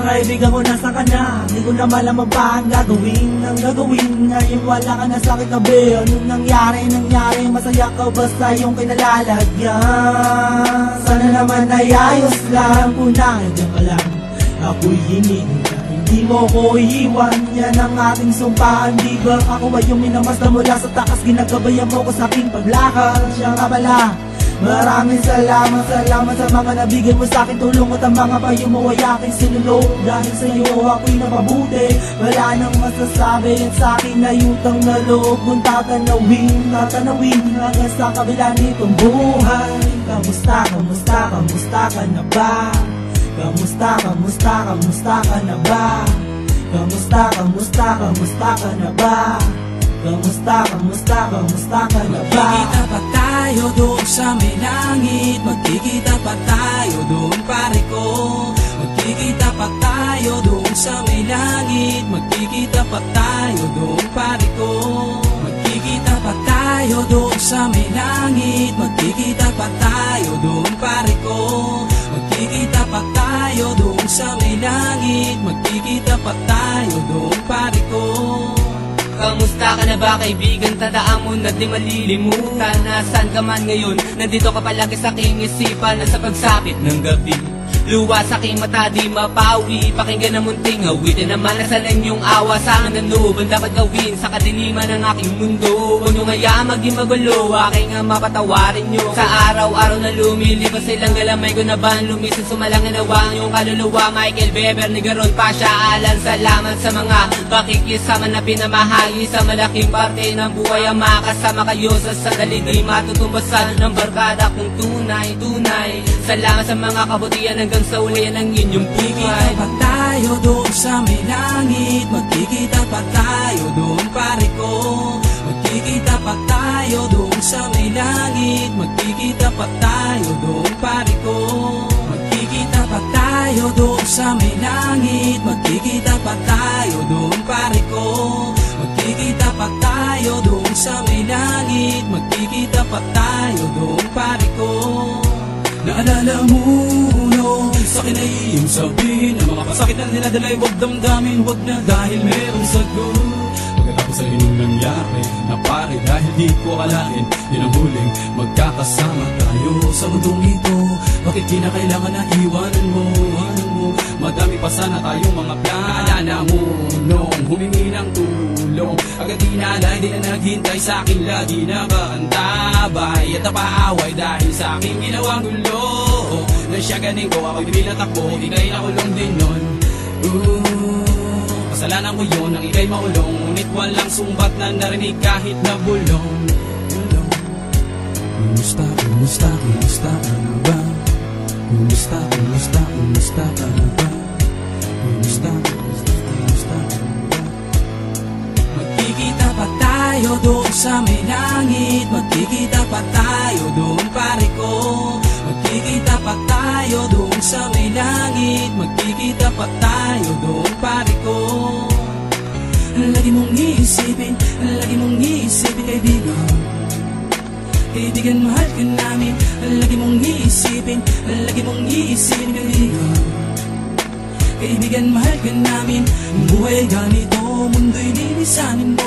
kaibigan ko, nasa ka na? Di ko na malaman pa ang gagawin. Ngayon wala ka na sa aking tabi. Anong nangyari? Masaya ka basta yung kinalalagyan. Sana naman ay ayos lang. Kung nandiyan ka lang, ako'y hinihinga. Di mo ko iiwan, yan ang ating sumpaan. Di ba ako ay yung minamasta mula sa takas? Ginagabayan mo ko sa aking paglakad. Siya nga pala, maraming salamat sa mga nabigay mo sa akin tulong at ang mga payo mo ay aking sinulog. Dahil sa iyo ako'y napabuti, wala nang masasabi at sa akin ay utang na loob kung tatanawin hanggang sa kabila nitong buhay. Kamusta ka na ba? Kamusta ka na ba? Kamusta ka na ba? Kamusta ka na ba? Magkikita pa tayo doon sa may langit. Magkikita pa tayo doon, pare ko. Magkikita pa tayo doon sa may langit. Magkikita pa tayo doon, pare ko. Magkikita pa tayo doon sa may langit. Magkikita pa tayo doon, pare ko. Magkikita pa tayo doon sa may langit. Magkikita pa tayo doon, pare ko. Kamusta ka na ba kaibigan? Tandaan mo na di malilimutan. Nasaan ka man ngayon? Nandito ka palagi sa aking isipan. Nasa pagsapit ng gabi, luwa sa aking mata di mapawi. Pakinggan ang munting awitin naman nasalan yung awa sa akin ng loob. Ang dapat gawin sa kadiliman ng aking mundo. Huwag nyo ngayaan maging magulo, aking nga mapatawarin nyo. Sa araw-araw na lumilipas silang galamay ko na ba lumisan sumalangin nawang yung kaluluwa. Michael Beber, Nigaron, Pasha, Alan, salamat sa mga pakikisama na pinamahagi sa malaking parte ng buhay. Ang makasama kayo sa sandali di matutumbasan ng barkada kung tunay. Salamat sa mga kabutihan hanggang sa uli ng inyong buhay. Magkikita pa tayo doon sa may langit. Magkikita pa tayo doon, pare ko. Magkikita pa tayo doon sa may langit. Magkikita pa tayo doon, pare ko. Magkikita pa tayo doon sa may langit. Magkikita pa tayo doon, pare ko. Magkikita pa tayo doon sa may langit. Magkikita pa tayo doon, pare ko. Naalala mo noon, sa akin ay iyong sabihin ang mga pasakit na niladalay, huwag damdamin, huwag na dahil merong sagot. Pagkatapos ay nung nangyari na pare dahil di ko akalain, yun ang huling magkakasama tayo sa mundong ito. Bakit kinakailangan na iwanan mo? Madami pa sana tayong mga plan. Naalala mo nung humingi ng tulong, agad dinalay, di na naghintay sa akin, lagi nakaantabay at napaaway dahil sa aking ginawang gulo. Nang siya ganing ko, ako'y bibilat ako, ika'y nakulong din nun. Kasalanan ko yun, nang ika'y maulong, ngunit walang sumbat na narinig kahit na bulong. Kumusta ka na ba? Kumusta ka na ba? Kumusta ka na ba? Magkikita pa tayo doon sa may langit. Magkikita pa tayo doon, pare ko. Magkikita pa tayo doon sa may langit. Magkikita pa tayo doon, pare ko. Lagi mong iisipin kaibigan. Kaibigan, mahal ka namin. Lagi mong iisipin kaibigan. Kaibigan, mahal ka namin. Buhay ganito, mundo'y lilisanin